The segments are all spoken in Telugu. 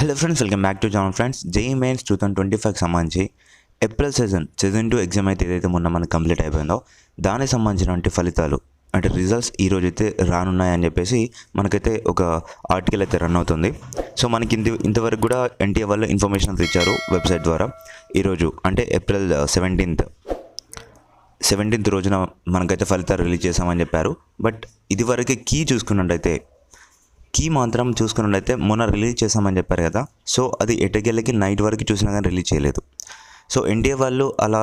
Hello friends, welcome back to channel friends. JEE Mains 2025కి సంబంధించి ఏప్రిల్ సీజన్ 2 ఎగ్జామ్ అయితే ఏదైతే మొన్న మనకు కంప్లీట్ అయిపోయిందో దానికి సంబంధించినటువంటి ఫలితాలు అంటే రిజల్ట్స్ ఈరోజు అయితే రానున్నాయని చెప్పేసి మనకైతే ఒక ఆర్టికల్ అయితే రన్ అవుతుంది. సో మనకి ఇంతవరకు కూడా ఎన్టీఏ వాళ్ళు ఇన్ఫర్మేషన్ ఇచ్చారు వెబ్సైట్ ద్వారా. ఈరోజు అంటే ఏప్రిల్ 17th రోజున మనకైతే ఫలితాలు రిలీజ్ చేసామని చెప్పారు. బట్ ఇదివరకు కీ మాత్రం చూసుకున్నట్లయితే మొన్న రిలీజ్ చేసామని చెప్పారు కదా. సో అది ఎటకెళ్ళకి నైట్ వరకు చూసినా కానీ రిలీజ్ చేయలేదు. సో ఎన్టీఏ వాళ్ళు అలా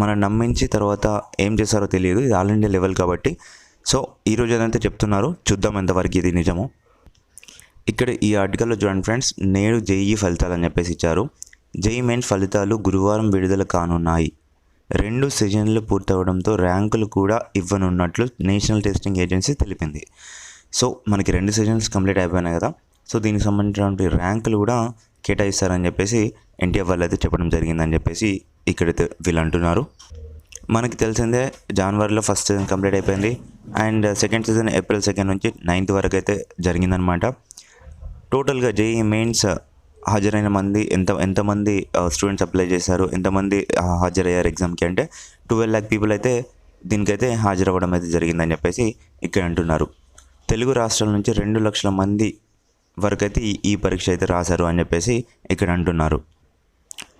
మనం నమ్మించి తర్వాత ఏం చేశారో తెలియదు. ఇది ఆల్ ఇండియా లెవెల్ కాబట్టి సో ఈరోజు ఏదైతే చెప్తున్నారు చూద్దాం ఎంతవరకు ఇది నిజము. ఇక్కడ ఈ ఆర్టికల్లో చూడండి ఫ్రెండ్స్, నేడు జేఈఈ ఫలితాలు అని చెప్పేసి ఇచ్చారు. జేఈఈ మెయిన్స్ ఫలితాలు గురువారం విడుదల కానున్నాయి. 2 సెషన్లు పూర్తవడంతో ర్యాంకులు కూడా ఇవ్వనున్నట్లు నేషనల్ టెస్టింగ్ ఏజెన్సీ తెలిపింది. సో మనకి 2 సెషన్స్ కంప్లీట్ అయిపోయినాయి కదా. సో దీనికి సంబంధించినటువంటి ర్యాంకులు కూడా కేటాయిస్తారని చెప్పేసి ఎన్టీఏ వాళ్ళు అయితే చెప్పడం జరిగిందని చెప్పేసి ఇక్కడైతే వీళ్ళు అంటున్నారు. మనకి తెలిసిందే జనవరిలో ఫస్ట్ సీజన్ కంప్లీట్ అయిపోయింది అండ్ సెకండ్ సీజన్ ఏప్రిల్ 2 నుంచి 9th వరకు అయితే జరిగిందనమాట. టోటల్గా జేఈఈ మెయిన్స్ హాజరైన మంది ఎంతమంది స్టూడెంట్స్ అప్లై చేశారు, ఎంతమంది హాజరయ్యారు ఎగ్జామ్కి అంటే 12 lakh పీపుల్ అయితే దీనికైతే హాజరవ్వడం అయితే జరిగిందని చెప్పేసి ఇక్కడ అంటున్నారు. తెలుగు రాష్ట్రాల నుంచి 2 లక్షల మంది వరకు అయితే ఈ పరీక్ష అయితే రాశారు అని చెప్పేసి ఇక్కడ అంటున్నారు.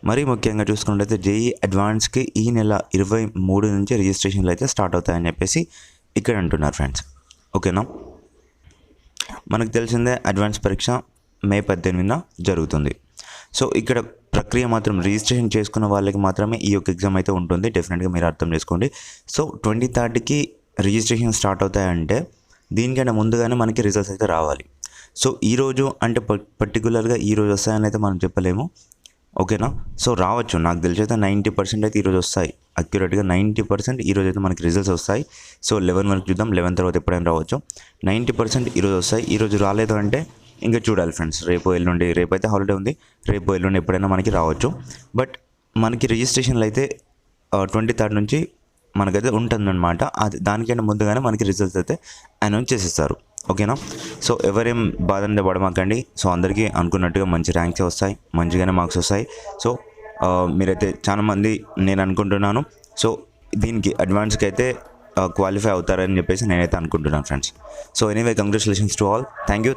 మరీ ముఖ్యంగా చూసుకున్నట్లయితే జేఈఈ అడ్వాన్స్కి ఈ నెల 23 నుంచి రిజిస్ట్రేషన్లు అయితే స్టార్ట్ అవుతాయని చెప్పేసి ఇక్కడ అంటున్నారు ఫ్రెండ్స్. ఓకేనా, మనకు తెలిసిందే అడ్వాన్స్ పరీక్ష మే 18న జరుగుతుంది. సో ఇక్కడ ప్రక్రియ మాత్రం రిజిస్ట్రేషన్ చేసుకున్న వాళ్ళకి మాత్రమే ఈ యొక్క ఎగ్జామ్ అయితే ఉంటుంది. డెఫినెట్గా మీరు అర్థం చేసుకోండి. సో 23rdకి రిజిస్ట్రేషన్ స్టార్ట్ అవుతాయంటే దీనికంటే ముందుగానే మనకి రిజల్ట్స్ అయితే రావాలి. సో ఈరోజు అంటే పర్టికులర్గా ఈరోజు వస్తాయని అయితే మనం చెప్పలేము. ఓకేనా, సో రావచ్చు, నాకు తెలిసి అయితే 90% అయితే ఈరోజు వస్తాయి. అక్యురేట్గా 90% ఈరోజు అయితే మనకి రిజల్ట్స్ వస్తాయి. సో 11 వరకు చూద్దాం, 11 తర్వాత ఎప్పుడైనా రావచ్చు. 90% ఈరోజు వస్తాయి. ఈరోజు రాలేదు అంటే ఇంకా చూడాలి ఫ్రెండ్స్, రేపు అయితే హాలిడే ఉంది, రేపు ఎల్లుండి ఎప్పుడైనా మనకి రావచ్చు. బట్ మనకి రిజిస్ట్రేషన్లు అయితే 23rd నుంచి మనకైతే ఉంటుందన్నమాట. అది దానికంటే ముందుగానే మనకి రిజల్ట్స్ అయితే అనౌన్స్ చేసేస్తారు. ఓకేనా, సో ఎవరేం బాధ పడమాకండి. సో అందరికీ అనుకున్నట్టుగా మంచి ర్యాంక్స్ వస్తాయి, మంచిగానే మార్క్స్ వస్తాయి. సో మీరైతే చాలా మంది నేను అనుకుంటున్నాను సో దీనికి అడ్వాన్స్కి అయితే క్వాలిఫై అవుతారని చెప్పేసి నేనైతే అనుకుంటున్నాను friends. So anyway, congratulations to all. Thank you.